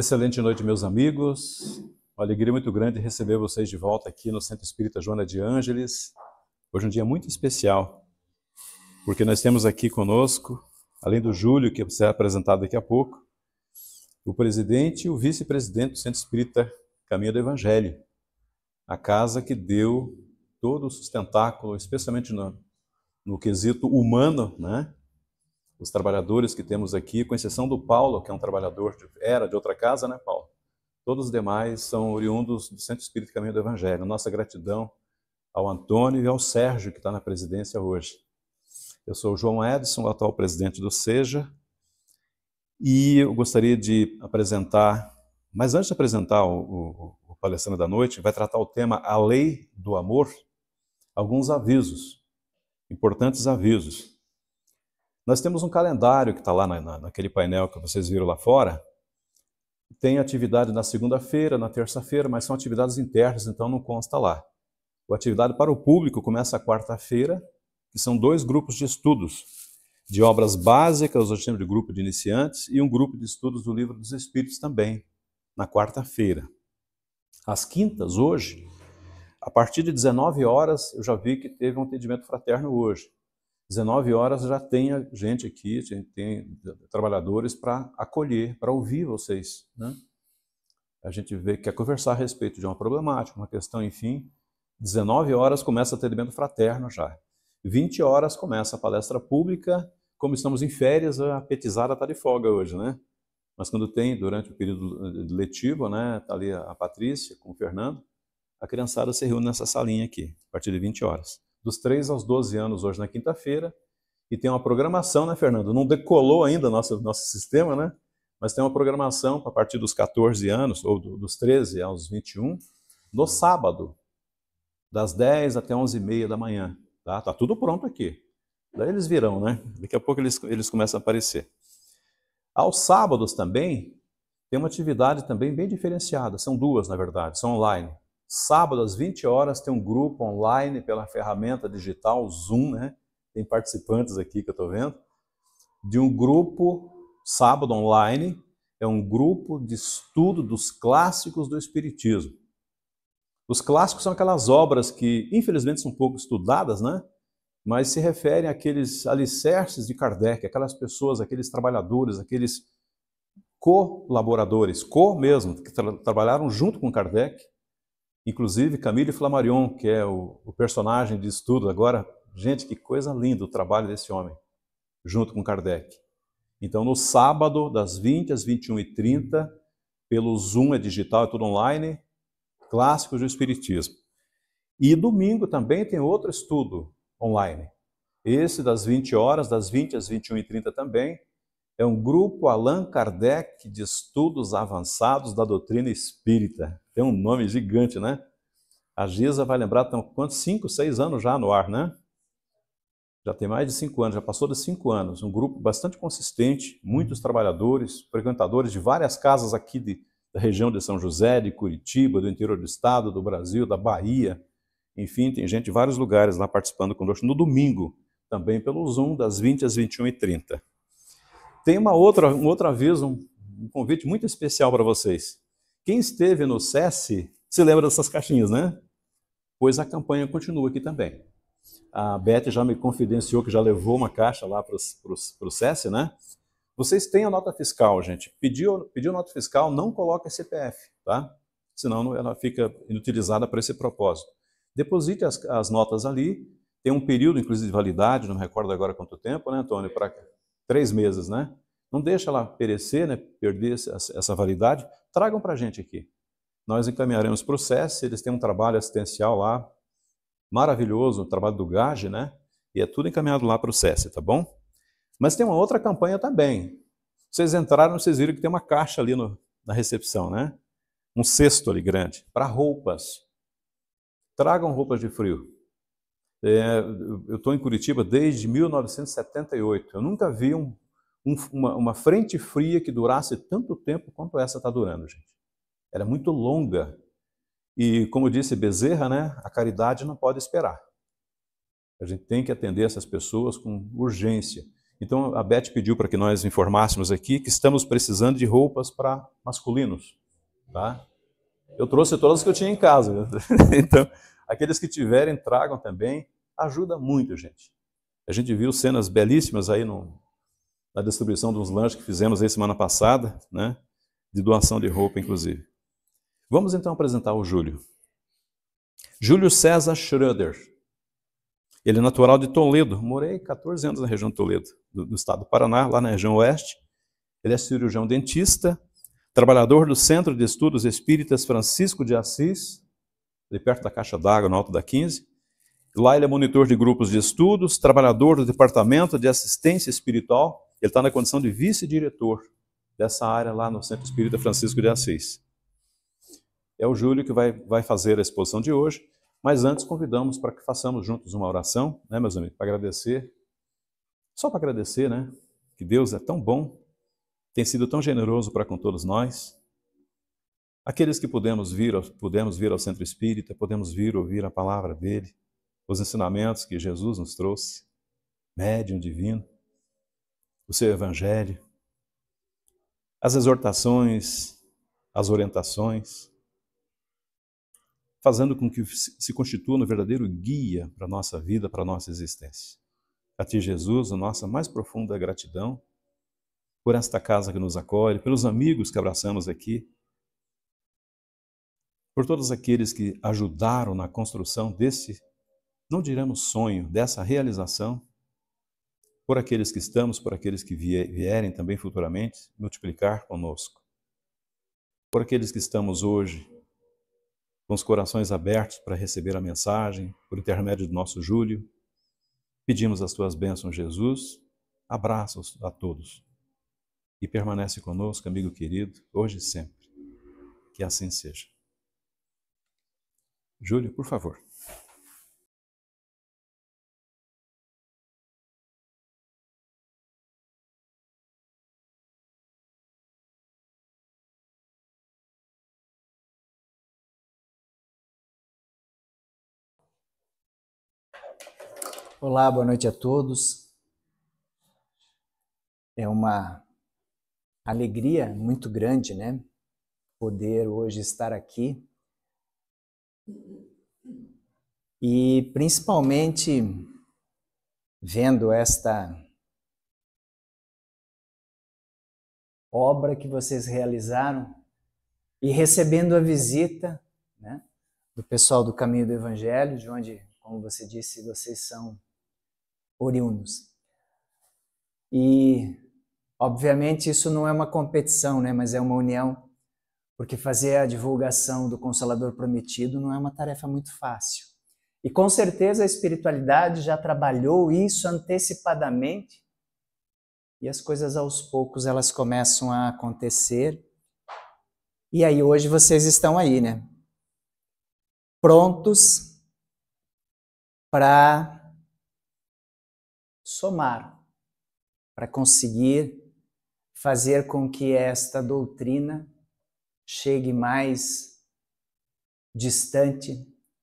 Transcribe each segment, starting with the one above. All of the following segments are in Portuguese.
Excelente noite, meus amigos. Uma alegria muito grande receber vocês de volta aqui no Centro Espírita Joana de Ângeles. Hoje é um dia muito especial, porque nós temos aqui conosco, além do Júlio, que será apresentado daqui a pouco, o presidente e o vice-presidente do Centro Espírita Caminho do Evangelho, a casa que deu todo o sustentáculo, especialmente no quesito humano, né? Os trabalhadores que temos aqui, com exceção do Paulo, que é um trabalhador, era de outra casa, né, Paulo? Todos os demais são oriundos do Centro Espírita Caminho do Evangelho. Nossa gratidão ao Antônio e ao Sérgio, que está na presidência hoje. Eu sou o João Edson, o atual presidente do SEJA, e eu gostaria de apresentar, mas antes de apresentar o palestrante da noite, vai tratar o tema A Lei do Amor, alguns avisos, importantes avisos. Nós temos um calendário que está lá naquele painel que vocês viram lá fora. Tem atividade na segunda-feira, na terça-feira, mas são atividades internas, então não consta lá. A atividade para o público começa a quarta-feira, que são 2 grupos de estudos, de obras básicas, hoje temos de grupo de iniciantes, e um grupo de estudos do Livro dos Espíritos também, na quarta-feira. Às quintas, hoje, a partir de 19 horas, eu já vi que teve um atendimento fraterno hoje. 19 horas já tem gente aqui, tem trabalhadores para acolher, para ouvir vocês, né? A gente quer conversar a respeito de uma problemática, uma questão, enfim. 19 horas começa o atendimento fraterno já. 20 horas começa a palestra pública. Como estamos em férias, a petizada está de folga hoje, né? Mas quando tem, durante o período letivo, né, está ali a Patrícia com o Fernando, a criançada se reúne nessa salinha aqui, a partir de 20 horas. Dos 3 aos 12 anos hoje na quinta-feira, e tem uma programação, né, Fernando? Não decolou ainda nosso sistema, né? Mas tem uma programação a partir dos 14 anos, ou dos 13 aos 21, no sábado, das 10 até 11h30 da manhã. Tá tudo pronto aqui. Daí eles virão, né? Daqui a pouco eles começam a aparecer. Aos sábados também, tem uma atividade também bem diferenciada. São 2, na verdade, são online. Sábado, às 20 horas, tem um grupo online pela ferramenta digital Zoom, né? Tem participantes aqui que eu estou vendo, de um grupo, sábado online, é um grupo de estudo dos clássicos do Espiritismo. Os clássicos são aquelas obras que, infelizmente, são pouco estudadas, né? Mas se referem àqueles alicerces de Kardec, aquelas pessoas, aqueles trabalhadores, aqueles colaboradores, mesmo, que trabalharam junto com Kardec. Inclusive, Camille Flammarion, que é o personagem de estudo agora. Gente, que coisa linda o trabalho desse homem, junto com Kardec. Então, no sábado, das 20 às 21h30, pelo Zoom, é digital, é tudo online, clássicos do Espiritismo. E domingo também tem outro estudo online. Esse das 20 horas, das 20 às 21h30 também, é um grupo Allan Kardec de Estudos Avançados da Doutrina Espírita. Tem um nome gigante, né? A Giza vai lembrar, estão quantos? 5, 6 anos já no ar, né? Já tem mais de 5 anos, já passou de 5 anos. Um grupo bastante consistente, muitos trabalhadores, frequentadores de várias casas aqui da região de São José, de Curitiba, do interior do estado, do Brasil, da Bahia. Enfim, tem gente de vários lugares lá participando conosco no domingo, também pelo Zoom, das 20 às 21h30. Tem um outro aviso, um convite muito especial para vocês. Quem esteve no SESC se lembra dessas caixinhas, né? Pois a campanha continua aqui também. A Beth já me confidenciou que já levou uma caixa lá para o SESC, né? Vocês têm a nota fiscal, gente. Pediu nota fiscal, não coloca CPF, tá? Senão ela fica inutilizada para esse propósito. Deposite as notas ali. Tem um período, inclusive, de validade, não me recordo agora quanto tempo, né, Antônio? Para 3 meses, né? Não deixa ela perecer, né? Perder essa validade. Tragam para a gente aqui. Nós encaminharemos para o SESC, eles têm um trabalho assistencial lá, maravilhoso, o trabalho do GAGE, né? E é tudo encaminhado lá para o SESC, tá bom? Mas tem uma outra campanha também. Vocês entraram, vocês viram que tem uma caixa ali na recepção, né? Um cesto ali grande, para roupas. Tragam roupas de frio. Eu estou em Curitiba desde 1978. Eu nunca vi uma frente fria que durasse tanto tempo quanto essa está durando, gente. Era muito longa. E, como disse Bezerra, né, a caridade não pode esperar. A gente tem que atender essas pessoas com urgência. Então a Beth pediu para que nós informássemos aqui que estamos precisando de roupas para masculinos, tá? Eu trouxe todas que eu tinha em casa. Então, aqueles que tiverem, tragam também. Ajuda muito, gente. A gente viu cenas belíssimas aí na distribuição dos lanches que fizemos aí semana passada, né? De doação de roupa, inclusive. Vamos então apresentar o Júlio. Júlio César Schroeder. Ele é natural de Toledo. Morei 14 anos na região de Toledo, do estado do Paraná, lá na região oeste. Ele é cirurgião dentista, trabalhador do Centro de Estudos Espíritas Francisco de Assis, ali perto da Caixa d'Água, no Alto da 15. Lá ele é monitor de grupos de estudos, trabalhador do Departamento de Assistência Espiritual. Ele está na condição de vice-diretor dessa área lá no Centro Espírita Francisco de Assis. É o Júlio que vai fazer a exposição de hoje, mas antes convidamos para que façamos juntos uma oração, né, meus amigos, para agradecer. Só para agradecer, né, que Deus é tão bom, tem sido tão generoso para com todos nós. Aqueles que pudemos vir ao Centro Espírita, podemos vir ouvir a palavra dele, os ensinamentos que Jesus nos trouxe, médium divino, o seu evangelho, as exortações, as orientações, fazendo com que se constitua no verdadeiro guia para a nossa vida, para a nossa existência. A ti, Jesus, a nossa mais profunda gratidão por esta casa que nos acolhe, pelos amigos que abraçamos aqui, por todos aqueles que ajudaram na construção desse, não diremos sonho, dessa realização, por aqueles que estamos, por aqueles que vierem também futuramente multiplicar conosco, por aqueles que estamos hoje com os corações abertos para receber a mensagem, por intermédio do nosso Júlio, pedimos as tuas bênçãos, Jesus, abraços a todos e permanece conosco, amigo querido, hoje e sempre, que assim seja. Júlio, por favor. Olá, boa noite a todos. É uma alegria muito grande, né? Poder hoje estar aqui. E principalmente vendo esta obra que vocês realizaram e recebendo a visita, né, do pessoal do Caminho do Evangelho, de onde, como você disse, vocês são oriundos. E, obviamente, isso não é uma competição, né, mas é uma união, porque fazer a divulgação do Consolador Prometido não é uma tarefa muito fácil. E, com certeza, a espiritualidade já trabalhou isso antecipadamente e as coisas, aos poucos, elas começam a acontecer. E aí, hoje, vocês estão aí, né? Prontos para somar, para conseguir fazer com que esta doutrina chegue mais distante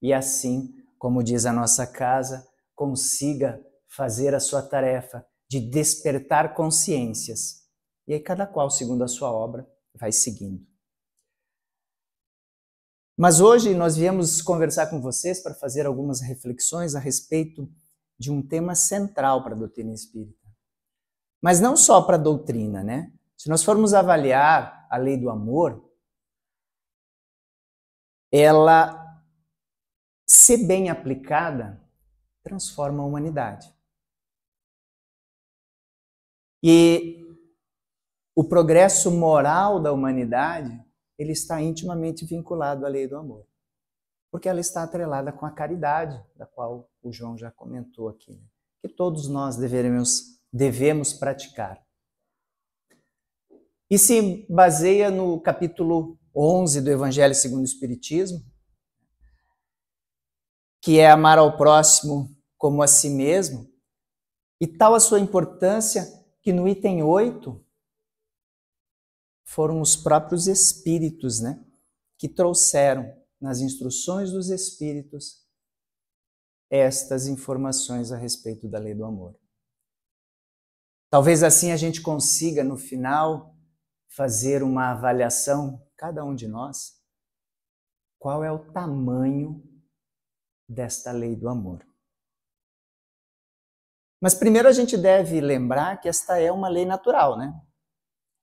e assim, como diz a nossa casa, consiga fazer a sua tarefa de despertar consciências. E aí cada qual, segundo a sua obra, vai seguindo. Mas hoje nós viemos conversar com vocês para fazer algumas reflexões a respeito de um tema central para a doutrina espírita. Mas não só para a doutrina, né? Se nós formos avaliar a lei do amor, ela, se bem aplicada, transforma a humanidade. E o progresso moral da humanidade, ele está intimamente vinculado à lei do amor. Porque ela está atrelada com a caridade, da qual o João já comentou aqui, né? Que todos nós devemos praticar. E se baseia no capítulo 11 do Evangelho segundo o Espiritismo, que é amar ao próximo como a si mesmo, e tal a sua importância que no item 8 foram os próprios espíritos, né, que trouxeram nas instruções dos espíritos estas informações a respeito da lei do amor. Talvez assim a gente consiga, no final, fazer uma avaliação, cada um de nós, qual é o tamanho desta lei do amor. Mas primeiro a gente deve lembrar que esta é uma lei natural, né?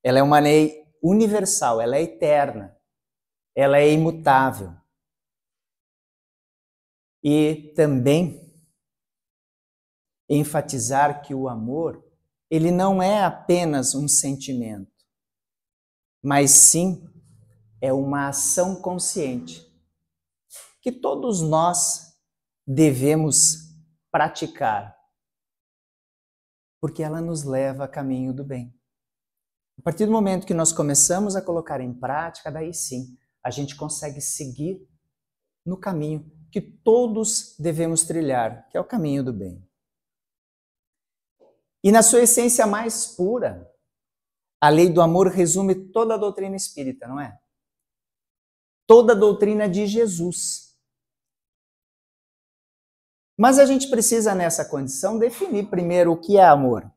Ela é uma lei universal, ela é eterna, ela é imutável. E também enfatizar que o amor, ele não é apenas um sentimento, mas sim é uma ação consciente que todos nós devemos praticar, porque ela nos leva a caminho do bem. A partir do momento que nós começamos a colocar em prática, daí sim, a gente consegue seguir no caminho que todos devemos trilhar, que é o caminho do bem. E na sua essência mais pura, a lei do amor resume toda a doutrina espírita, não é? Toda a doutrina de Jesus. Mas a gente precisa, nessa condição, definir primeiro o que é amor.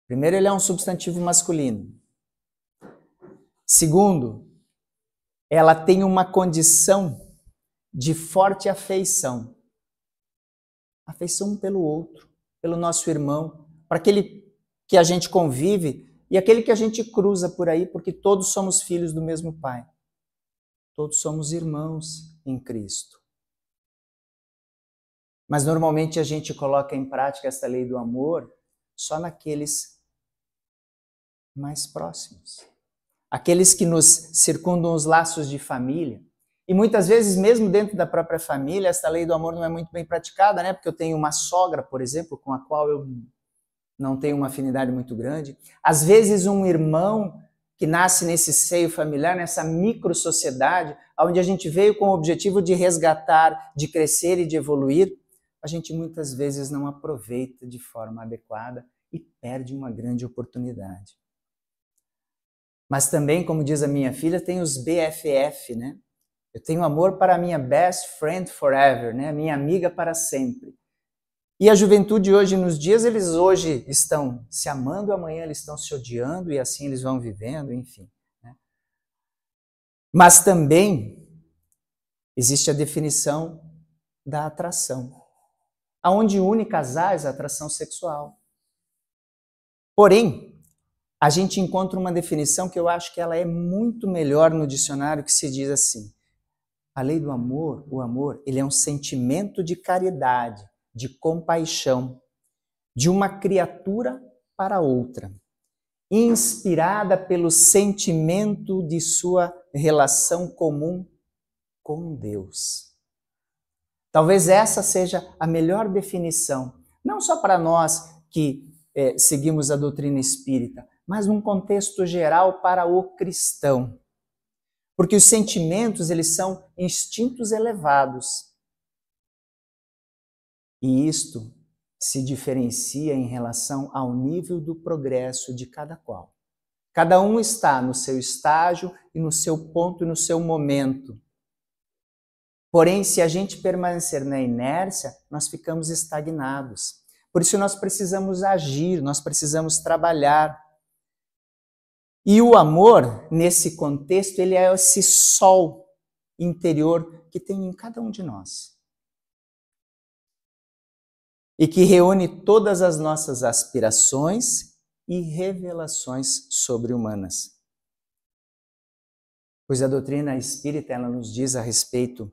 Primeiro, ele é um substantivo masculino. Segundo, ela tem uma condição de forte afeição. Afeição pelo outro, pelo nosso irmão, para aquele que a gente convive e aquele que a gente cruza por aí, porque todos somos filhos do mesmo Pai. Todos somos irmãos em Cristo. Mas normalmente a gente coloca em prática esta lei do amor só naqueles mais próximos. Aqueles que nos circundam os laços de família. E muitas vezes, mesmo dentro da própria família, esta lei do amor não é muito bem praticada, né? Porque eu tenho uma sogra, por exemplo, com a qual eu não tenho uma afinidade muito grande. Às vezes, um irmão que nasce nesse seio familiar, nessa micro-sociedade, onde a gente veio com o objetivo de resgatar, de crescer e de evoluir, a gente muitas vezes não aproveita de forma adequada e perde uma grande oportunidade. Mas também, como diz a minha filha, tem os BFF, né? Eu tenho amor para a minha best friend forever, né? Minha amiga para sempre. E a juventude hoje, nos dias, eles hoje estão se amando, amanhã eles estão se odiando e assim eles vão vivendo, enfim. Né? Mas também existe a definição da atração, aonde une casais a atração sexual. Porém, a gente encontra uma definição que eu acho que ela é muito melhor no dicionário, que se diz assim: a lei do amor, o amor, ele é um sentimento de caridade, de compaixão, de uma criatura para outra, inspirada pelo sentimento de sua relação comum com Deus. Talvez essa seja a melhor definição, não só para nós que seguimos a doutrina espírita, mas num contexto geral para o cristão. Porque os sentimentos, eles são instintos elevados. E isto se diferencia em relação ao nível do progresso de cada qual. Cada um está no seu estágio e no seu ponto e no seu momento. Porém, se a gente permanecer na inércia, nós ficamos estagnados. Por isso nós precisamos agir, nós precisamos trabalhar. E o amor, nesse contexto, ele é esse sol interior que tem em cada um de nós. E que reúne todas as nossas aspirações e revelações sobre-humanas. Pois a doutrina espírita, ela nos diz a respeito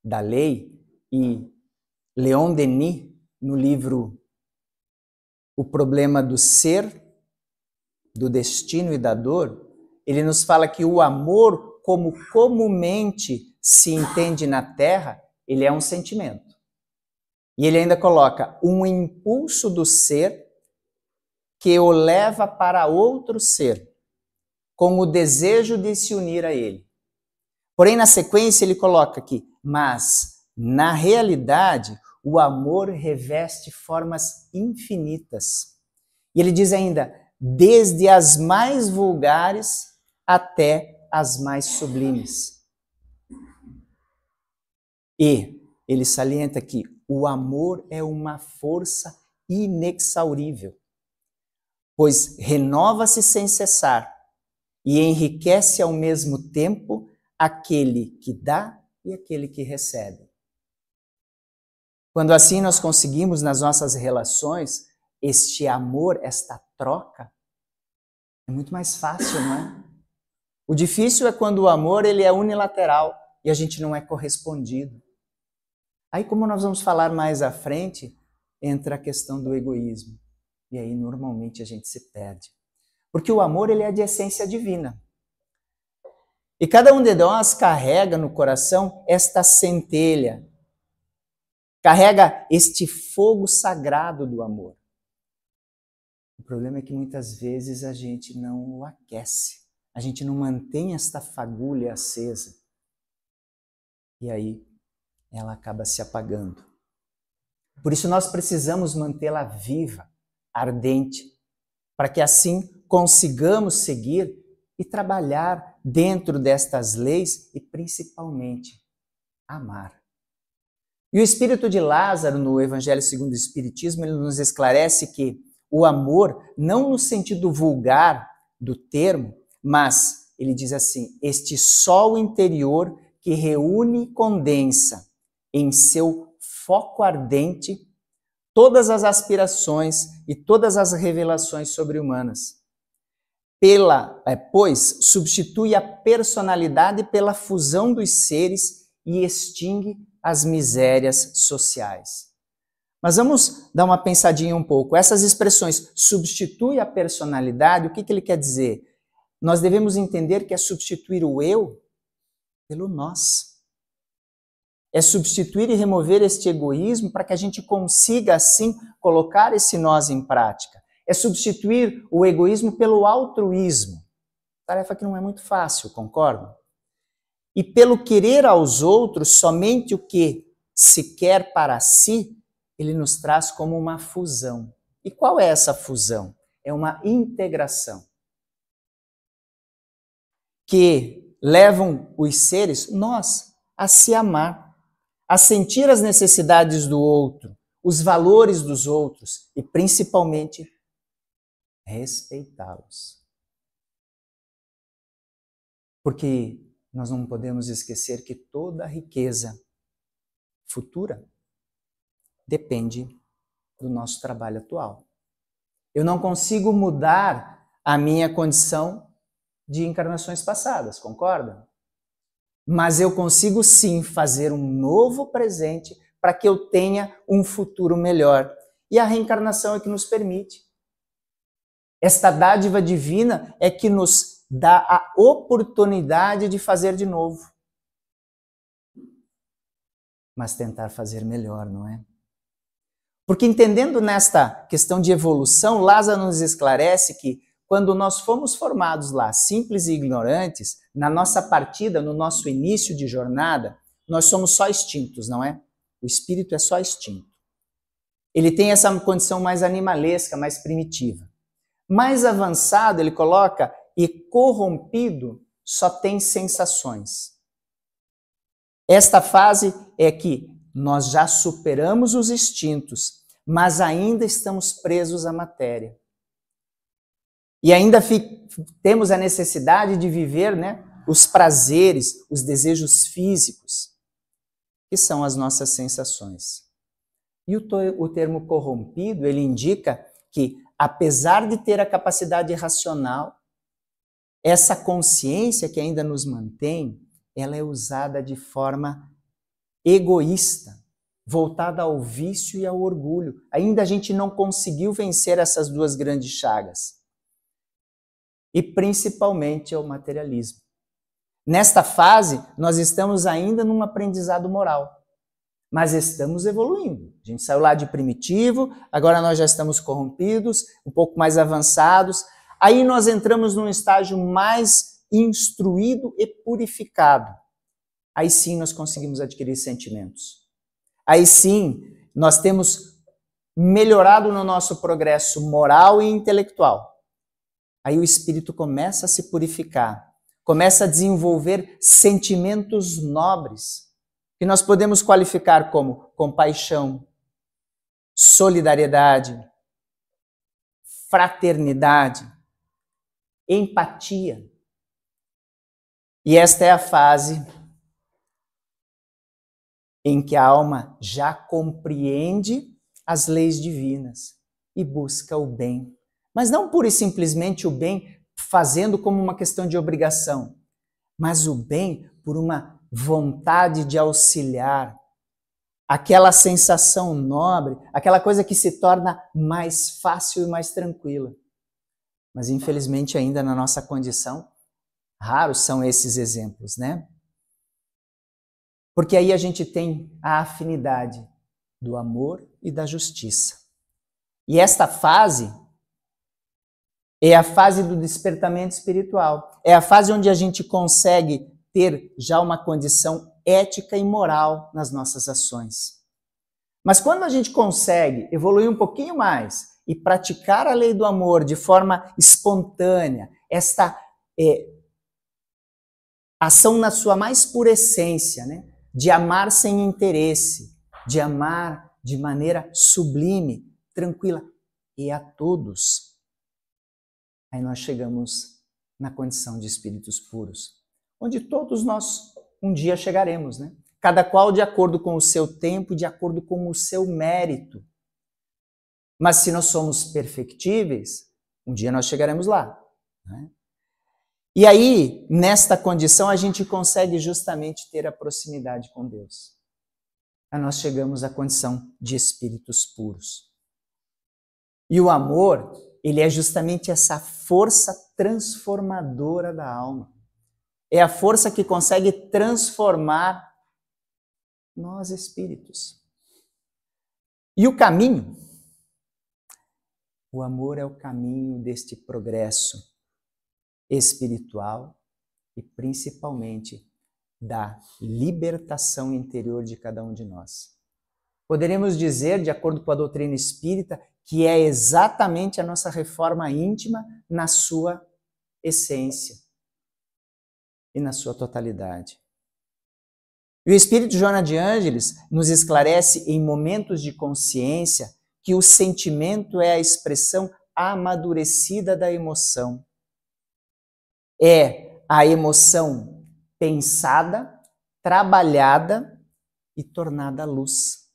da lei, e Leon Denis, no livro O Problema do Ser, do Destino e da Dor, ele nos fala que o amor, como comumente se entende na Terra, ele é um sentimento. E ele ainda coloca um impulso do ser que o leva para outro ser, com o desejo de se unir a ele. Porém, na sequência, ele coloca aqui, mas, na realidade, o amor reveste formas infinitas. E ele diz ainda, desde as mais vulgares até as mais sublimes. E ele salienta que o amor é uma força inexaurível. pois renova-se sem cessar e enriquece ao mesmo tempo aquele que dá e aquele que recebe. Quando assim nós conseguimos nas nossas relações este amor, esta troca, é muito mais fácil, não é? O difícil é quando o amor ele é unilateral e a gente não é correspondido. Aí, como nós vamos falar mais à frente, entra a questão do egoísmo. E aí, normalmente, a gente se perde. Porque o amor ele é de essência divina. E cada um de nós carrega no coração esta centelha, carrega este fogo sagrado do amor. O problema é que muitas vezes a gente não o aquece, a gente não mantém esta fagulha acesa. E aí ela acaba se apagando. Por isso nós precisamos mantê-la viva, ardente, para que assim consigamos seguir e trabalhar dentro destas leis e principalmente amar. E o espírito de Lázaro, no Evangelho segundo o Espiritismo, ele nos esclarece que o amor, não no sentido vulgar do termo, mas ele diz assim, este sol interior que reúne e condensa em seu foco ardente todas as aspirações e todas as revelações sobre-humanas. Pois substitui a personalidade pela fusão dos seres e extingue as misérias sociais. Mas vamos dar uma pensadinha um pouco. Essas expressões substitui a personalidade, o que ele quer dizer? Nós devemos entender que é substituir o eu pelo nós. É substituir e remover este egoísmo para que a gente consiga, assim, colocar esse nós em prática. É substituir o egoísmo pelo altruísmo. Tarefa que não é muito fácil, concordam? E pelo querer aos outros somente o que se quer para si, ele nos traz como uma fusão. E qual é essa fusão? É uma integração. Que levam os seres, nós, a se amar, a sentir as necessidades do outro, os valores dos outros e, principalmente, respeitá-los. Porque nós não podemos esquecer que toda a riqueza futura depende do nosso trabalho atual. Eu não consigo mudar a minha condição de encarnações passadas, concorda? Mas eu consigo sim fazer um novo presente para que eu tenha um futuro melhor. E a reencarnação é que nos permite. Esta dádiva divina é que nos dá a oportunidade de fazer de novo. Mas tentar fazer melhor, não é? Porque entendendo nesta questão de evolução, Lázaro nos esclarece que quando nós fomos formados lá, simples e ignorantes, na nossa partida, no nosso início de jornada, nós somos só extintos, não é? O espírito é só extinto. Ele tem essa condição mais animalesca, mais primitiva. Mais avançado, ele coloca, e corrompido só tem sensações. Esta fase é que nós já superamos os instintos, mas ainda estamos presos à matéria. E ainda temos a necessidade de viver, né, os prazeres, os desejos físicos, que são as nossas sensações. E o termo corrompido, ele indica que, apesar de ter a capacidade racional, essa consciência que ainda nos mantém, ela é usada de forma egoísta, voltada ao vício e ao orgulho. Ainda a gente não conseguiu vencer essas duas grandes chagas. E principalmente ao materialismo. Nesta fase, nós estamos ainda num aprendizado moral, mas estamos evoluindo. A gente saiu lá de primitivo, agora nós já estamos corrompidos, um pouco mais avançados. Aí nós entramos num estágio mais instruído e purificado. Aí sim nós conseguimos adquirir sentimentos. Aí sim nós temos melhorado no nosso progresso moral e intelectual. Aí o espírito começa a se purificar, começa a desenvolver sentimentos nobres, que nós podemos qualificar como compaixão, solidariedade, fraternidade, empatia. E esta é a fase em que a alma já compreende as leis divinas e busca o bem. Mas não pura e simplesmente o bem fazendo como uma questão de obrigação, mas o bem por uma vontade de auxiliar, aquela sensação nobre, aquela coisa que se torna mais fácil e mais tranquila. Mas infelizmente ainda na nossa condição, raros são esses exemplos, né? Porque aí a gente tem a afinidade do amor e da justiça. E esta fase é a fase do despertamento espiritual. É a fase onde a gente consegue ter já uma condição ética e moral nas nossas ações. Mas quando a gente consegue evoluir um pouquinho mais e praticar a lei do amor de forma espontânea, esta ação na sua mais pura essência, né? De amar sem interesse, de amar de maneira sublime, tranquila e a todos. Aí nós chegamos na condição de espíritos puros, onde todos nós um dia chegaremos, né? Cada qual de acordo com o seu tempo, de acordo com o seu mérito. Mas se nós somos perfectíveis, um dia nós chegaremos lá, né? E aí, nesta condição, a gente consegue justamente ter a proximidade com Deus. Aí nós chegamos à condição de espíritos puros. E o amor, ele é justamente essa força transformadora da alma. É a força que consegue transformar nós espíritos. E o caminho? O amor é o caminho deste progresso espiritual e principalmente da libertação interior de cada um de nós. Poderemos dizer, de acordo com a doutrina espírita, que é exatamente a nossa reforma íntima na sua essência e na sua totalidade. E o Espírito Joana de Ângeles nos esclarece em momentos de consciência que o sentimento é a expressão amadurecida da emoção. É a emoção pensada, trabalhada e tornada à luz.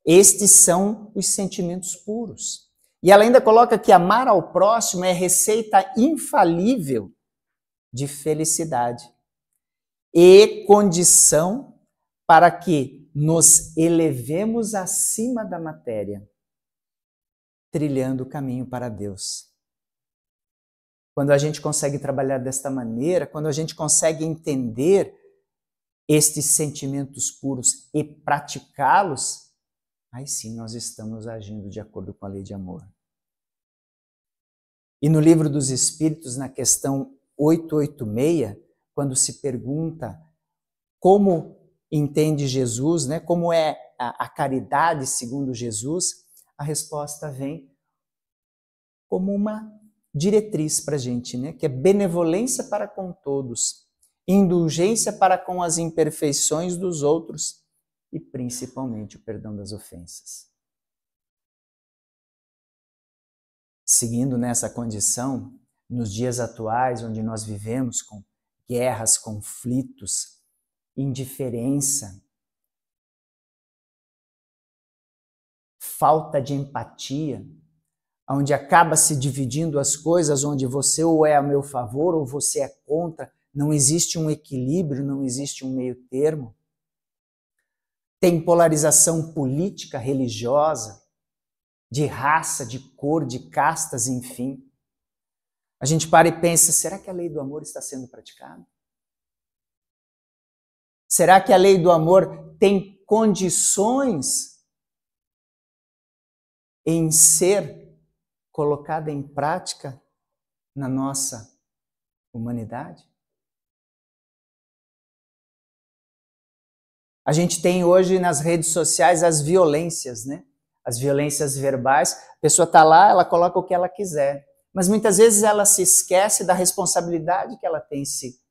Estes são os sentimentos puros. E ela ainda coloca que amar ao próximo é receita infalível de felicidade e condição para que nos elevemos acima da matéria, trilhando o caminho para Deus. Quando a gente consegue trabalhar desta maneira, quando a gente consegue entender estes sentimentos puros e praticá-los, aí sim nós estamos agindo de acordo com a lei de amor. E no Livro dos Espíritos, na questão 886, quando se pergunta como entende Jesus, né, como é a caridade segundo Jesus, a resposta vem como uma diretriz para a gente, né? Que é benevolência para com todos, indulgência para com as imperfeições dos outros e principalmente o perdão das ofensas. Seguindo nessa condição, nos dias atuais, onde nós vivemos com guerras, conflitos, indiferença, falta de empatia, onde acaba se dividindo as coisas, onde você ou é a meu favor ou você é contra, não existe um equilíbrio, não existe um meio termo. Tem polarização política, religiosa, de raça, de cor, de castas, enfim. A gente para e pensa, será que a lei do amor está sendo praticada? Será que a lei do amor tem condições em ser colocada em prática na nossa humanidade? A gente tem hoje nas redes sociais as violências, né? As violências verbais. A pessoa está lá, ela coloca o que ela quiser. Mas muitas vezes ela se esquece da responsabilidade que ela tem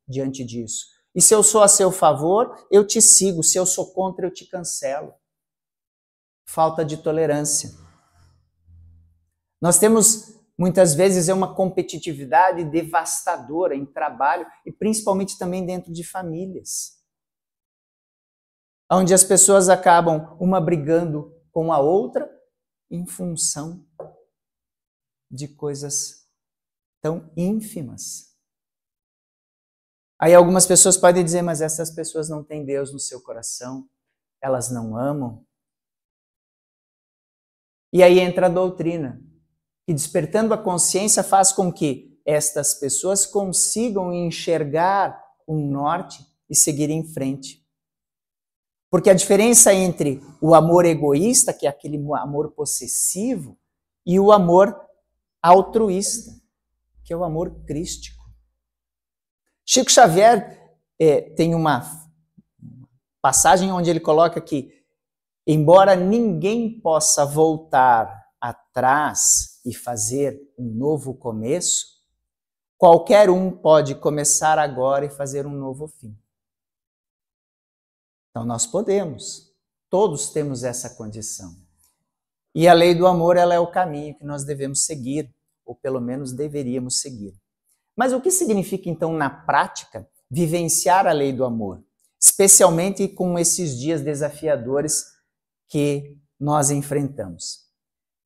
diante disso. E se eu sou a seu favor, eu te sigo. Se eu sou contra, eu te cancelo. Falta de tolerância. Nós temos muitas vezes é uma competitividade devastadora em trabalho e principalmente também dentro de famílias, onde as pessoas acabam uma brigando com a outra em função de coisas tão ínfimas. Aí algumas pessoas podem dizer, mas essas pessoas não têm Deus no seu coração, elas não amam. E aí entra a doutrina, que despertando a consciência faz com que estas pessoas consigam enxergar um norte e seguir em frente. Porque a diferença entre o amor egoísta, que é aquele amor possessivo, e o amor altruísta, que é o amor crístico. Chico Xavier tem uma passagem onde ele coloca que, embora ninguém possa voltar atrás e fazer um novo começo, qualquer um pode começar agora e fazer um novo fim. Então nós podemos, todos temos essa condição. E a lei do amor, ela é o caminho que nós devemos seguir, ou pelo menos deveríamos seguir. Mas o que significa então na prática vivenciar a lei do amor? Especialmente com esses dias desafiadores que nós enfrentamos.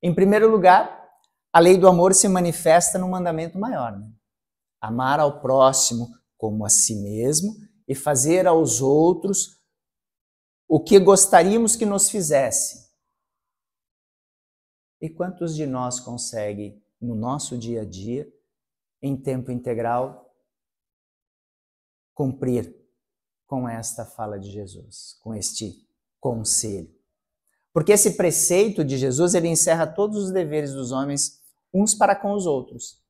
Em primeiro lugar, a lei do amor se manifesta no mandamento maior, né? Amar ao próximo como a si mesmo e fazer aos outros o que gostaríamos que nos fizesse. E quantos de nós conseguem, no nosso dia a dia, em tempo integral, cumprir com esta fala de Jesus, com este conselho? Porque esse preceito de Jesus, ele encerra todos os deveres dos homens uns para com os outros.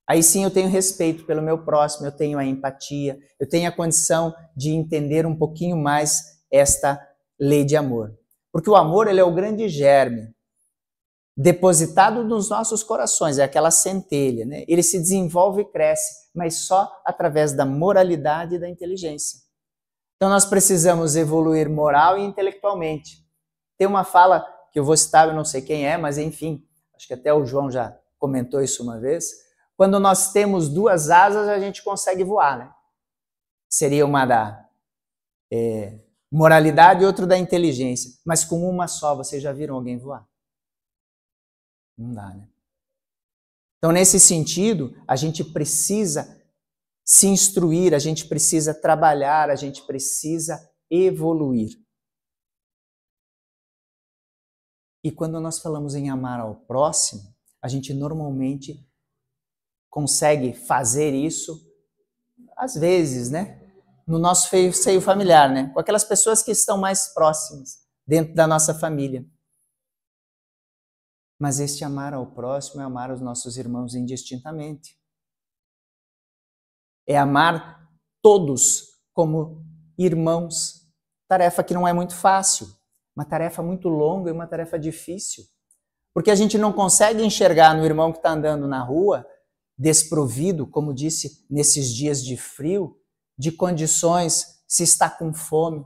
Aí sim eu tenho respeito pelo meu próximo, eu tenho a empatia, eu tenho a condição de entender um pouquinho mais esta lei de amor. Porque o amor, ele é o grande germe depositado nos nossos corações, é aquela centelha, né? Ele se desenvolve e cresce, mas só através da moralidade e da inteligência. Então nós precisamos evoluir moral e intelectualmente. Tem uma fala que eu vou citar, eu não sei quem é, mas enfim, acho que até o João já comentou isso uma vez. Quando nós temos duas asas, a gente consegue voar, né? Seria uma da moralidade e outra da inteligência. Mas com uma só, vocês já viram alguém voar? Não dá, né? Então, nesse sentido, a gente precisa se instruir, a gente precisa trabalhar, a gente precisa evoluir. E quando nós falamos em amar ao próximo, a gente normalmente consegue fazer isso, às vezes, né? No nosso seio familiar, né? Com aquelas pessoas que estão mais próximas, dentro da nossa família. Mas este amar ao próximo é amar os nossos irmãos indistintamente. É amar todos como irmãos. Tarefa que não é muito fácil, uma tarefa muito longa e uma tarefa difícil. Porque a gente não consegue enxergar no irmão que está andando na rua, desprovido, como disse, nesses dias de frio, de condições, se está com fome.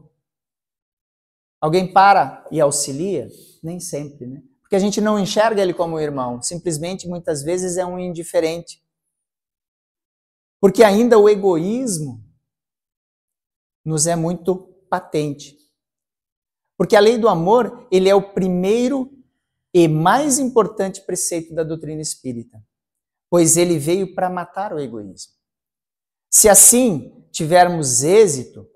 Alguém para e auxilia? Nem sempre, né? Porque a gente não enxerga ele como irmão, simplesmente, muitas vezes, é um indiferente. Porque ainda o egoísmo nos é muito patente. Porque a lei do amor, ele é o primeiro e mais importante preceito da doutrina espírita, pois ele veio para matar o egoísmo. Se assim tivermos êxito,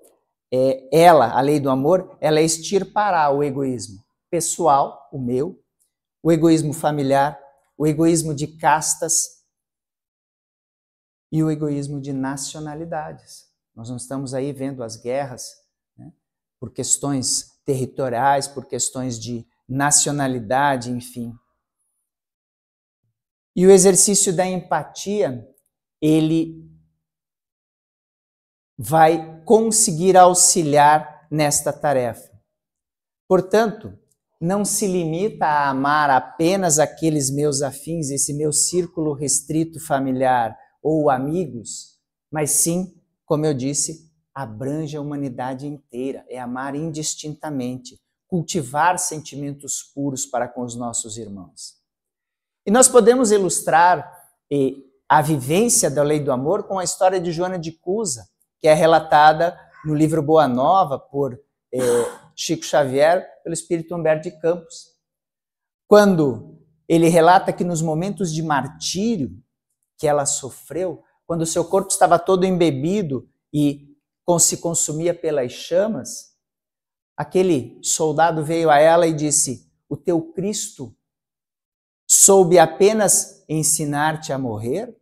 a lei do amor, ela extirpará o egoísmo pessoal, o meu, o egoísmo familiar, o egoísmo de castas e o egoísmo de nacionalidades. Nós não estamos aí vendo as guerras, né, por questões territoriais, por questões de nacionalidade, enfim. E o exercício da empatia, ele vai conseguir auxiliar nesta tarefa. Portanto, não se limita a amar apenas aqueles meus afins, esse meu círculo restrito familiar ou amigos, mas sim, como eu disse, abrange a humanidade inteira, é amar indistintamente, cultivar sentimentos puros para com os nossos irmãos. E nós podemos ilustrar a vivência da lei do amor com a história de Joana de Cusa, que é relatada no livro Boa Nova por Chico Xavier, pelo espírito Humberto de Campos. Quando ele relata que nos momentos de martírio que ela sofreu, quando o seu corpo estava todo embebido e se consumia pelas chamas, aquele soldado veio a ela e disse: o teu Cristo soube apenas ensinar-te a morrer?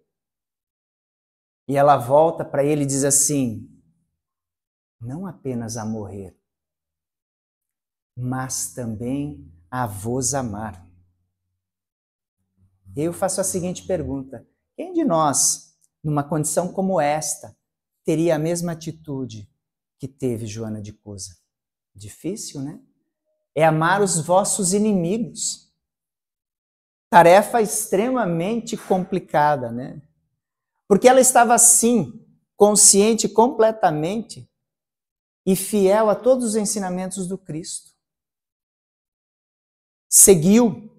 E ela volta para ele e diz assim: não apenas a morrer, mas também a vos amar. Eu faço a seguinte pergunta: quem de nós, numa condição como esta, teria a mesma atitude que teve Joana de Cusa? Difícil, né? É amar os vossos inimigos. Tarefa extremamente complicada, né? Porque ela estava assim, consciente completamente e fiel a todos os ensinamentos do Cristo. Seguiu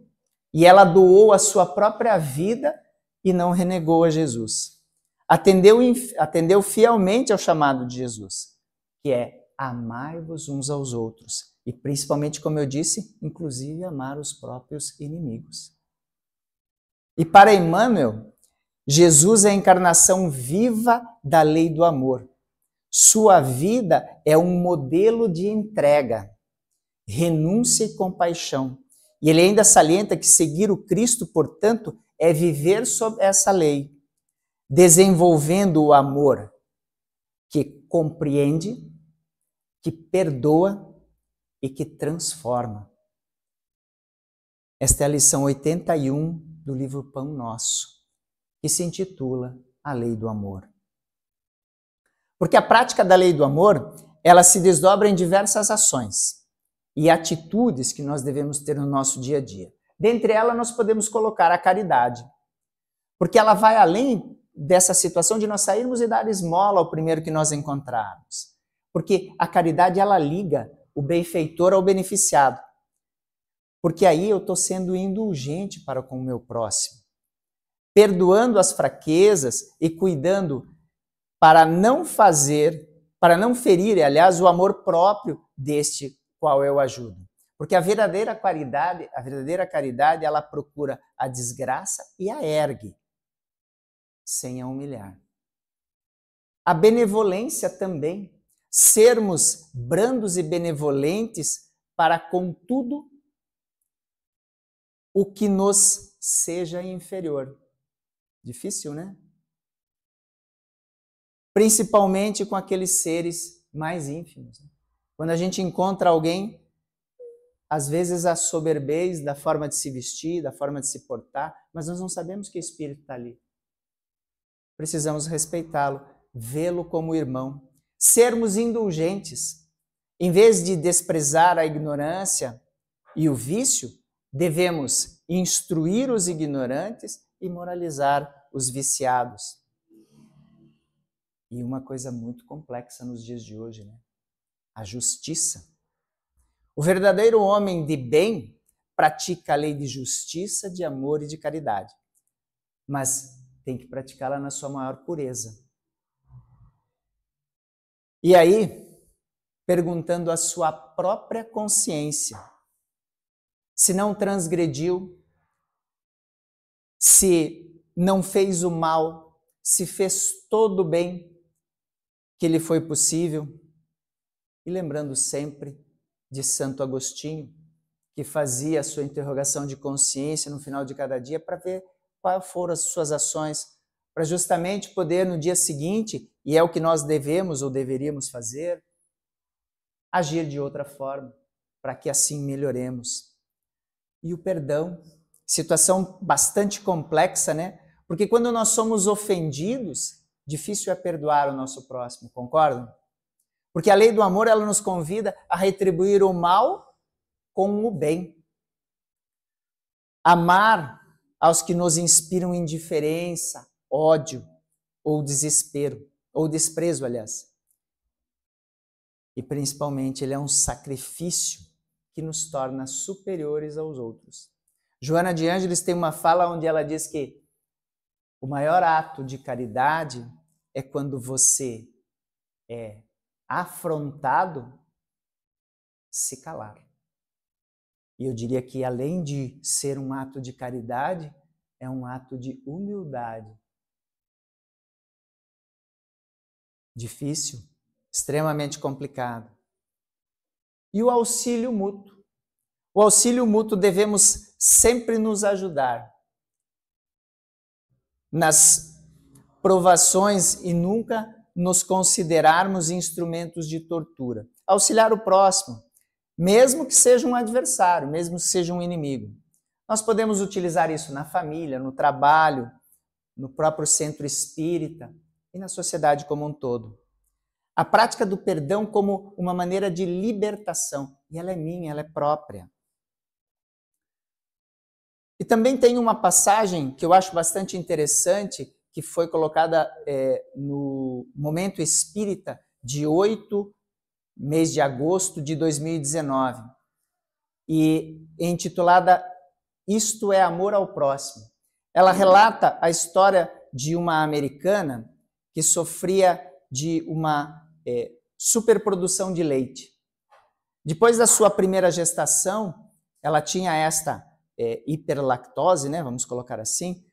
e ela doou a sua própria vida e não renegou a Jesus. Atendeu fielmente ao chamado de Jesus, que é amai-vos uns aos outros. E principalmente, como eu disse, inclusive amar os próprios inimigos. E para Emmanuel, Jesus é a encarnação viva da lei do amor. Sua vida é um modelo de entrega, renúncia e compaixão. E ele ainda salienta que seguir o Cristo, portanto, é viver sob essa lei, desenvolvendo o amor que compreende, que perdoa e que transforma. Esta é a lição 81 do livro Pão Nosso, que se intitula A Lei do Amor. Porque a prática da lei do amor, ela se desdobra em diversas ações e atitudes que nós devemos ter no nosso dia a dia. Dentre elas, nós podemos colocar a caridade, porque ela vai além dessa situação de nós sairmos e dar esmola ao primeiro que nós encontrarmos. Porque a caridade, ela liga o benfeitor ao beneficiado. Porque aí eu estou sendo indulgente para com o meu próximo, perdoando as fraquezas e cuidando para não ferir, aliás, o amor próprio deste qual eu ajudo. Porque a verdadeira caridade, ela procura a desgraça e a ergue, sem a humilhar. A benevolência também, sermos brandos e benevolentes para com tudo o que nos seja inferior. Difícil, né? Principalmente com aqueles seres mais ínfimos. Quando a gente encontra alguém, às vezes a soberbez da forma de se vestir, da forma de se portar, mas nós não sabemos que espírito está ali. Precisamos respeitá-lo, vê-lo como irmão, sermos indulgentes. Em vez de desprezar a ignorância e o vício, devemos instruir os ignorantes e moralizar os viciados. E uma coisa muito complexa nos dias de hoje, né? A justiça. O verdadeiro homem de bem pratica a lei de justiça, de amor e de caridade, mas tem que praticá-la na sua maior pureza. E aí, perguntando à sua própria consciência, se não transgrediu, se não fez o mal, se fez todo o bem que lhe foi possível. E lembrando sempre de Santo Agostinho, que fazia a sua interrogação de consciência no final de cada dia para ver quais foram as suas ações, para justamente poder no dia seguinte, e é o que nós devemos ou deveríamos fazer, agir de outra forma, para que assim melhoremos. E o perdão, situação bastante complexa, né? Porque quando nós somos ofendidos, difícil é perdoar o nosso próximo, concordam? Porque a lei do amor, ela nos convida a retribuir o mal com o bem. Amar aos que nos inspiram indiferença, ódio ou desespero, ou desprezo, aliás. E principalmente, ele é um sacrifício que nos torna superiores aos outros. Joana de Ângeles tem uma fala onde ela diz que o maior ato de caridade é quando você é afrontado se calar. E eu diria que além de ser um ato de caridade, é um ato de humildade. Difícil, extremamente complicado. E o auxílio mútuo. O auxílio mútuo devemos sempre nos ajudar nas provações e nunca nos considerarmos instrumentos de tortura. Auxiliar o próximo, mesmo que seja um adversário, mesmo que seja um inimigo. Nós podemos utilizar isso na família, no trabalho, no próprio centro espírita e na sociedade como um todo. A prática do perdão como uma maneira de libertação, e ela é minha, ela é própria. E também tem uma passagem que eu acho bastante interessante, que foi colocada no Momento Espírita de 8 mês de agosto de 2019, e intitulada Isto é Amor ao Próximo. Ela relata a história de uma americana que sofria de uma superprodução de leite. Depois da sua primeira gestação, ela tinha esta hiperlactose, né, vamos colocar assim,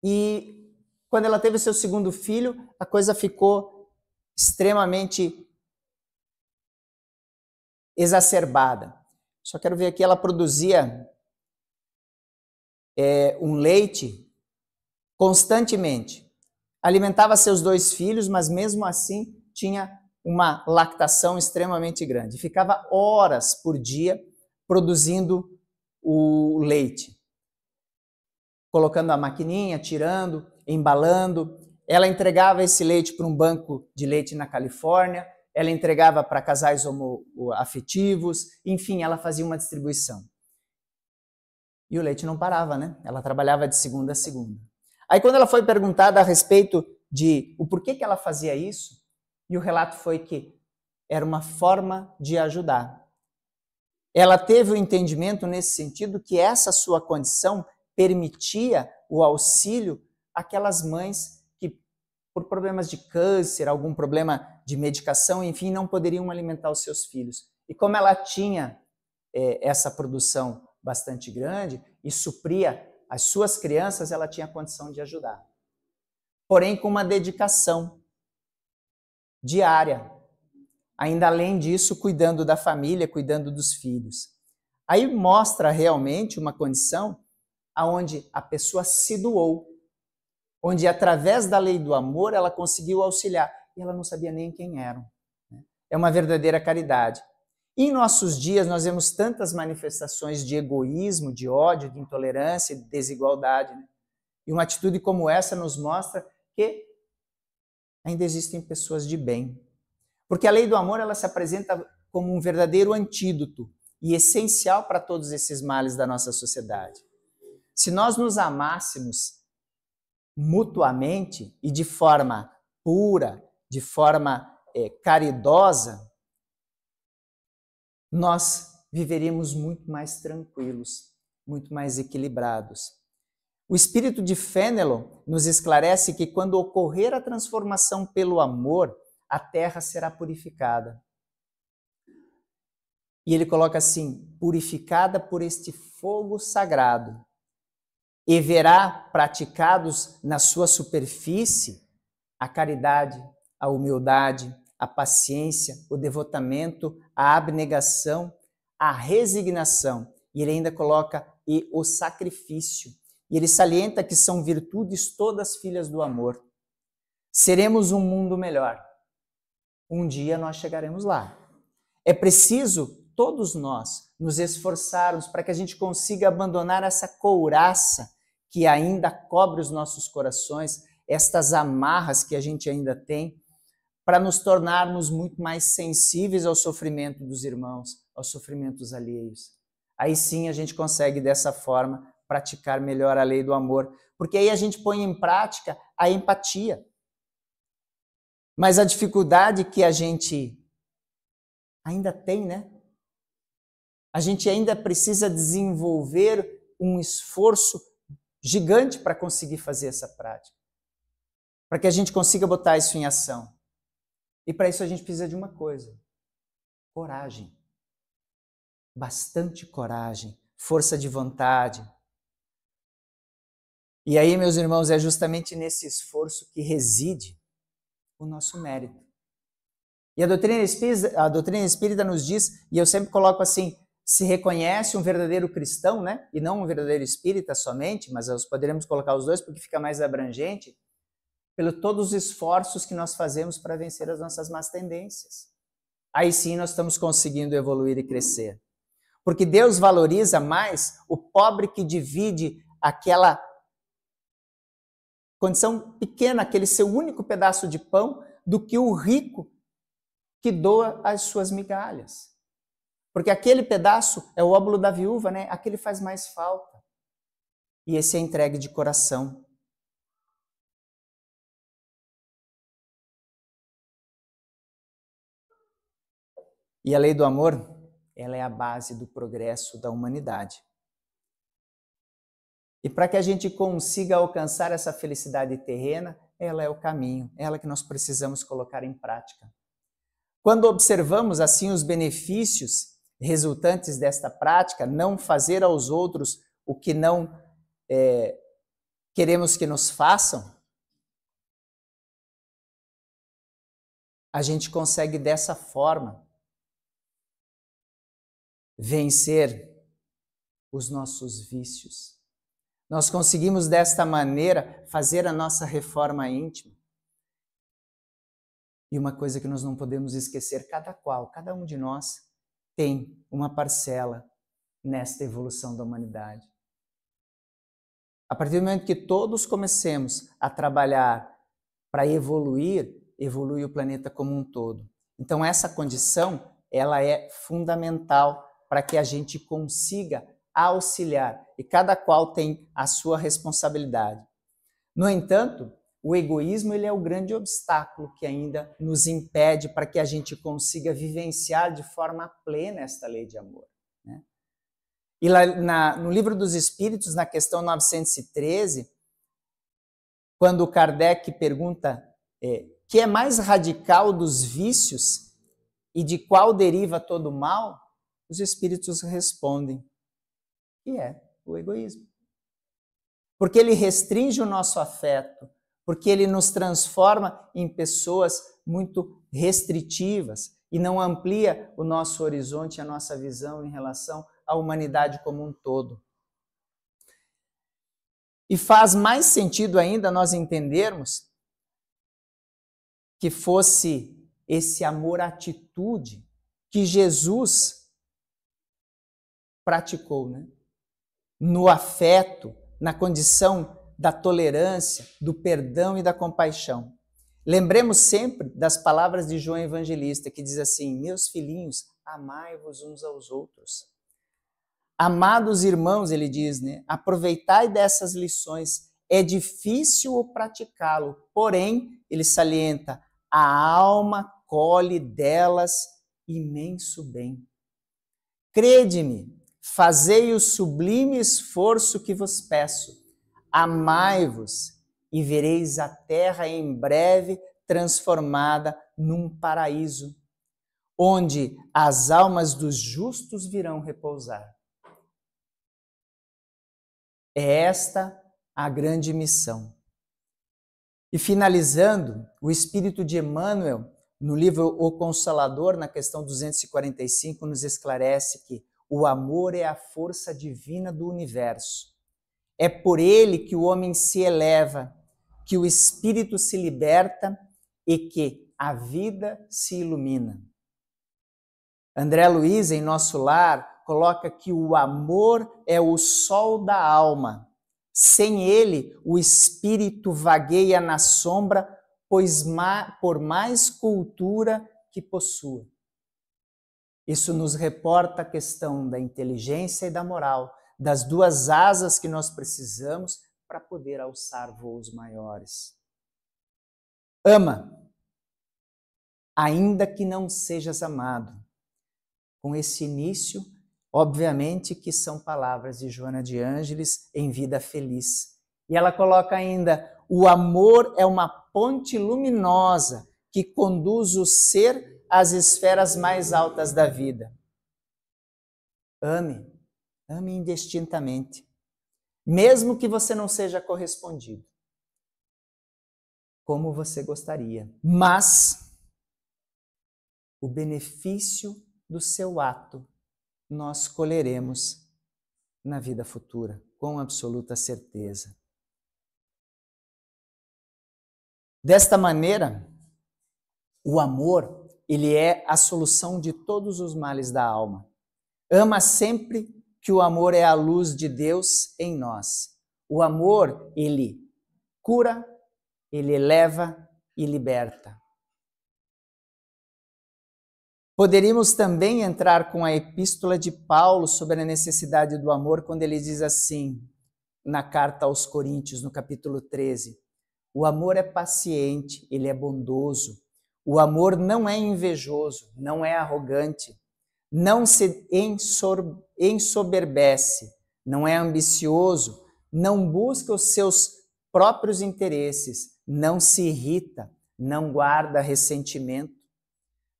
e quando ela teve o seu segundo filho, a coisa ficou extremamente exacerbada. Só quero ver aqui, ela produzia um leite constantemente. Alimentava seus 2 filhos, mas mesmo assim tinha uma lactação extremamente grande. Ficava horas por dia produzindo o leite. Colocando a maquininha, tirando, embalando. Ela entregava esse leite para um banco de leite na Califórnia, ela entregava para casais homoafetivos, enfim, ela fazia uma distribuição. E o leite não parava, né? Ela trabalhava de segunda a segunda. Aí quando ela foi perguntada a respeito de o porquê que ela fazia isso, e o relato foi que era uma forma de ajudar. Ela teve o entendimento nesse sentido que essa sua condição permitia o auxílio àquelas mães que, por problemas de câncer, algum problema de medicação, enfim, não poderiam alimentar os seus filhos. E como ela tinha essa produção bastante grande e supria as suas crianças, ela tinha condição de ajudar. Porém, com uma dedicação diária. Ainda além disso, cuidando da família, cuidando dos filhos. Aí mostra realmente uma condição onde a pessoa se doou, onde através da lei do amor ela conseguiu auxiliar, e ela não sabia nem quem eram. É uma verdadeira caridade. E em nossos dias nós vemos tantas manifestações de egoísmo, de ódio, de intolerância, de desigualdade. Né? E uma atitude como essa nos mostra que ainda existem pessoas de bem. Porque a lei do amor ela se apresenta como um verdadeiro antídoto e essencial para todos esses males da nossa sociedade. Se nós nos amássemos mutuamente e de forma pura, de forma caridosa, nós viveríamos muito mais tranquilos, muito mais equilibrados. O espírito de Fénelon nos esclarece que quando ocorrer a transformação pelo amor, a terra será purificada. E ele coloca assim, purificada por este fogo sagrado, e verá praticados na sua superfície a caridade, a humildade, a paciência, o devotamento, a abnegação, a resignação. E ele ainda coloca e o sacrifício. E ele salienta que são virtudes todas filhas do amor. Seremos um mundo melhor. Um dia nós chegaremos lá. É preciso, todos nós, nos esforçarmos para que a gente consiga abandonar essa couraça que ainda cobre os nossos corações, estas amarras que a gente ainda tem, para nos tornarmos muito mais sensíveis ao sofrimento dos irmãos, aos sofrimentos alheios. Aí sim a gente consegue, dessa forma, praticar melhor a lei do amor, porque aí a gente põe em prática a empatia. Mas a dificuldade que a gente ainda tem, né? A gente ainda precisa desenvolver um esforço gigante para conseguir fazer essa prática, para que a gente consiga botar isso em ação. E para isso a gente precisa de uma coisa: coragem. Bastante coragem, força de vontade. E aí, meus irmãos, é justamente nesse esforço que reside o nosso mérito. E a doutrina espírita nos diz, e eu sempre coloco assim, se reconhece um verdadeiro cristão, né? E não um verdadeiro espírita somente, mas nós poderemos colocar os dois porque fica mais abrangente, pelo todos os esforços que nós fazemos para vencer as nossas más tendências. Aí sim nós estamos conseguindo evoluir e crescer. Porque Deus valoriza mais o pobre que divide aquela condição pequena, aquele seu único pedaço de pão, do que o rico que doa as suas migalhas. Porque aquele pedaço é o óbolo da viúva, né? Aquele faz mais falta. E esse é entregue de coração. E a lei do amor, ela é a base do progresso da humanidade. E para que a gente consiga alcançar essa felicidade terrena, ela é o caminho, ela que nós precisamos colocar em prática. Quando observamos assim os benefícios resultantes desta prática, não fazer aos outros o que não queremos que nos façam, a gente consegue dessa forma vencer os nossos vícios. Nós conseguimos desta maneira fazer a nossa reforma íntima. E uma coisa que nós não podemos esquecer, cada um de nós tem uma parcela nesta evolução da humanidade. A partir do momento que todos comecemos a trabalhar para evoluir, evolui o planeta como um todo. Então essa condição, ela é fundamental para que a gente consiga auxiliar, e cada qual tem a sua responsabilidade. No entanto, o egoísmo ele é o grande obstáculo que ainda nos impede para que a gente consiga vivenciar de forma plena esta lei de amor, né? E lá no Livro dos Espíritos, na questão 913, quando Kardec pergunta que é mais radical dos vícios e de qual deriva todo o mal, os Espíritos respondem que é o egoísmo. Porque ele restringe o nosso afeto, porque ele nos transforma em pessoas muito restritivas e não amplia o nosso horizonte, a nossa visão em relação à humanidade como um todo. E faz mais sentido ainda nós entendermos que fosse esse amor-atitude que Jesus praticou, né? No afeto, na condição da tolerância, do perdão e da compaixão. Lembremos sempre das palavras de João Evangelista, que diz assim: meus filhinhos, amai-vos uns aos outros. Amados irmãos, ele diz, né? Aproveitai dessas lições. É difícil o praticá-lo, porém, ele salienta, a alma colhe delas imenso bem. Crede-me, fazei o sublime esforço que vos peço. Amai-vos e vereis a terra em breve transformada num paraíso, onde as almas dos justos virão repousar. É esta a grande missão. E finalizando, o Espírito de Emmanuel, no livro O Consolador, na questão 245, nos esclarece que o amor é a força divina do universo. É por ele que o homem se eleva, que o espírito se liberta e que a vida se ilumina. André Luiz, em Nosso Lar, coloca que o amor é o sol da alma. Sem ele, o espírito vagueia na sombra, pois por mais cultura que possua. Isso nos reporta a questão da inteligência e da moral, das duas asas que nós precisamos para poder alçar voos maiores. Ama, ainda que não sejas amado. Com esse início, Obviamente que são palavras de Joana de Ângeles em Vida Feliz. E ela coloca ainda: o amor é uma ponte luminosa que conduz o ser às esferas mais altas da vida. Ame, ame indistintamente, mesmo que você não seja correspondido, como você gostaria. Mas o benefício do seu ato nós colheremos na vida futura, com absoluta certeza. Desta maneira, o amor, ele é a solução de todos os males da alma. Ama sempre que o amor é a luz de Deus em nós. O amor, ele cura, ele eleva e liberta. Poderíamos também entrar com a epístola de Paulo sobre a necessidade do amor, quando ele diz assim, na carta aos Coríntios, no capítulo 13, o amor é paciente, ele é bondoso, o amor não é invejoso, não é arrogante, não se ensoberbece, não é ambicioso, não busca os seus próprios interesses, não se irrita, não guarda ressentimento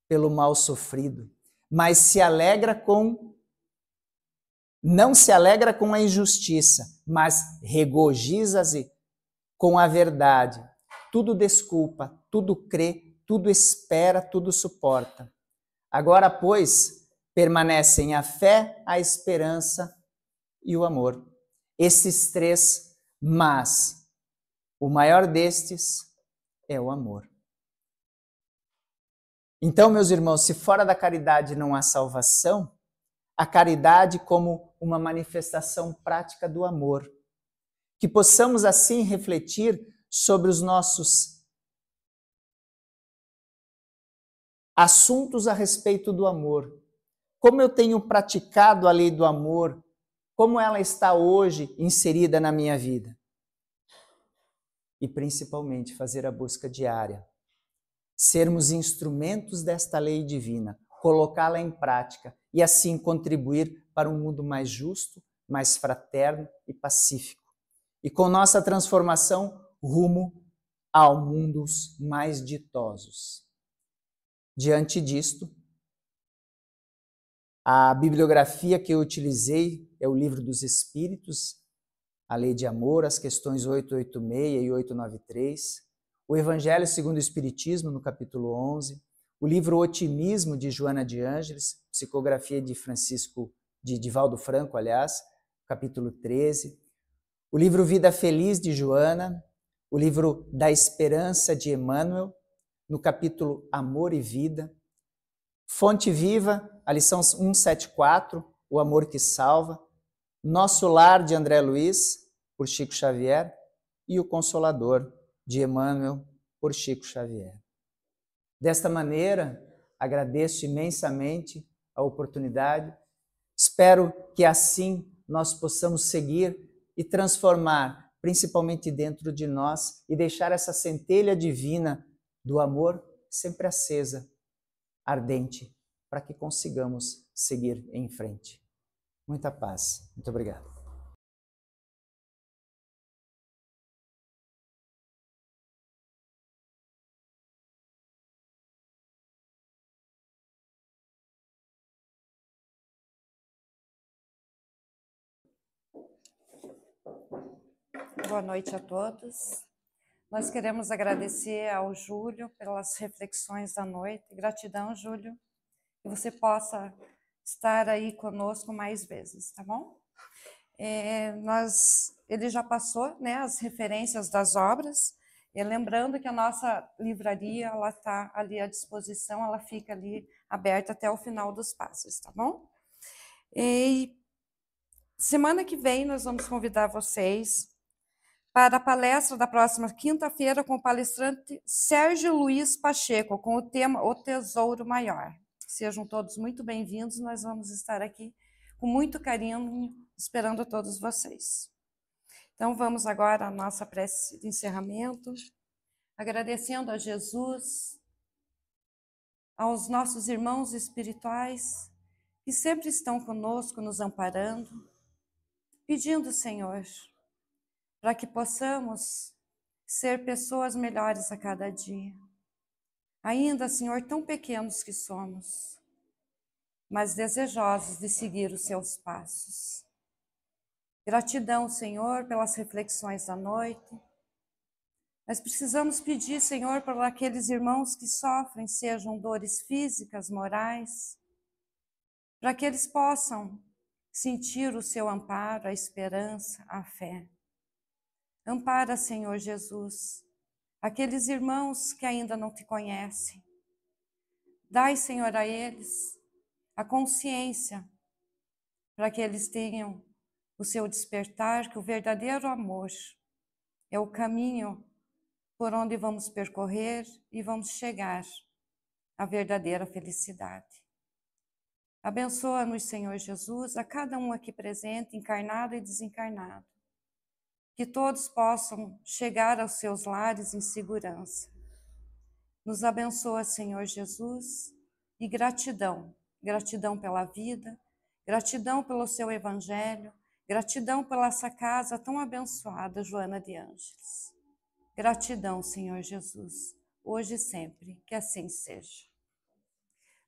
pelo mal sofrido, mas não se alegra com a injustiça, mas regozija-se com a verdade. Tudo desculpa, tudo crê, tudo espera, tudo suporta. Agora, pois, permanecem a fé, a esperança e o amor. Esses três, mas o maior destes é o amor. Então, meus irmãos, se fora da caridade não há salvação, a caridade como uma manifestação prática do amor. Que possamos assim refletir sobre os nossos assuntos a respeito do amor. Como eu tenho praticado a lei do amor, como ela está hoje inserida na minha vida. E principalmente fazer a busca diária. Sermos instrumentos desta lei divina, colocá-la em prática e assim contribuir para um mundo mais justo, mais fraterno e pacífico. E com nossa transformação, rumo a mundos mais ditosos. Diante disto, a bibliografia que eu utilizei é o Livro dos Espíritos, a Lei de Amor, as questões 886 e 893, o Evangelho segundo o Espiritismo, no capítulo 11, o livro Otimismo, de Joana de Ângeles, psicografia de Divaldo Franco, aliás, capítulo 13, o livro Vida Feliz, de Joana, o livro Da Esperança, de Emmanuel, no capítulo Amor e Vida, Fonte Viva, a lição 174, O Amor que Salva, Nosso Lar, de André Luiz, por Chico Xavier, e O Consolador, de Emmanuel, por Chico Xavier. Desta maneira, agradeço imensamente a oportunidade, espero que assim nós possamos seguir e transformar, principalmente dentro de nós, e deixar essa centelha divina do amor sempre acesa, ardente, para que consigamos seguir em frente. Muita paz. Muito obrigado. Boa noite a todos. Nós queremos agradecer ao Júlio pelas reflexões da noite. Gratidão, Júlio, que você possa estar aí conosco mais vezes, tá bom? Ele já passou, né, as referências das obras, e lembrando que a nossa livraria ela está ali à disposição, ela fica ali aberta até o final dos passos, tá bom? E semana que vem nós vamos convidar vocês para a palestra da próxima quinta-feira com o palestrante Sérgio Luiz Pacheco, com o tema O Tesouro Maior. Sejam todos muito bem-vindos, nós vamos estar aqui com muito carinho, esperando todos vocês. Então, vamos agora à nossa prece de encerramento, agradecendo a Jesus, aos nossos irmãos espirituais que sempre estão conosco, nos amparando, pedindo, Senhor, para que possamos ser pessoas melhores a cada dia. Ainda, Senhor, tão pequenos que somos, mas desejosos de seguir os seus passos. Gratidão, Senhor, pelas reflexões da noite. Nós precisamos pedir, Senhor, por aqueles irmãos que sofrem, sejam dores físicas, morais, para que eles possam sentir o seu amparo, a esperança, a fé. Ampara, Senhor Jesus, aqueles irmãos que ainda não te conhecem. Dai, Senhor, a eles a consciência para que eles tenham o seu despertar, que o verdadeiro amor é o caminho por onde vamos percorrer e vamos chegar à verdadeira felicidade. Abençoa-nos, Senhor Jesus, a cada um aqui presente, encarnado e desencarnado. Que todos possam chegar aos seus lares em segurança. Nos abençoa, Senhor Jesus, e gratidão. Gratidão pela vida, gratidão pelo seu evangelho, gratidão pela essa casa tão abençoada, Joana de Ângeles. Gratidão, Senhor Jesus, hoje e sempre, que assim seja.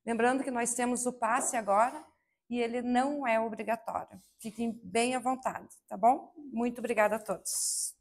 Lembrando que nós temos o passe agora e ele não é obrigatório. Fiquem bem à vontade, tá bom? Muito obrigada a todos.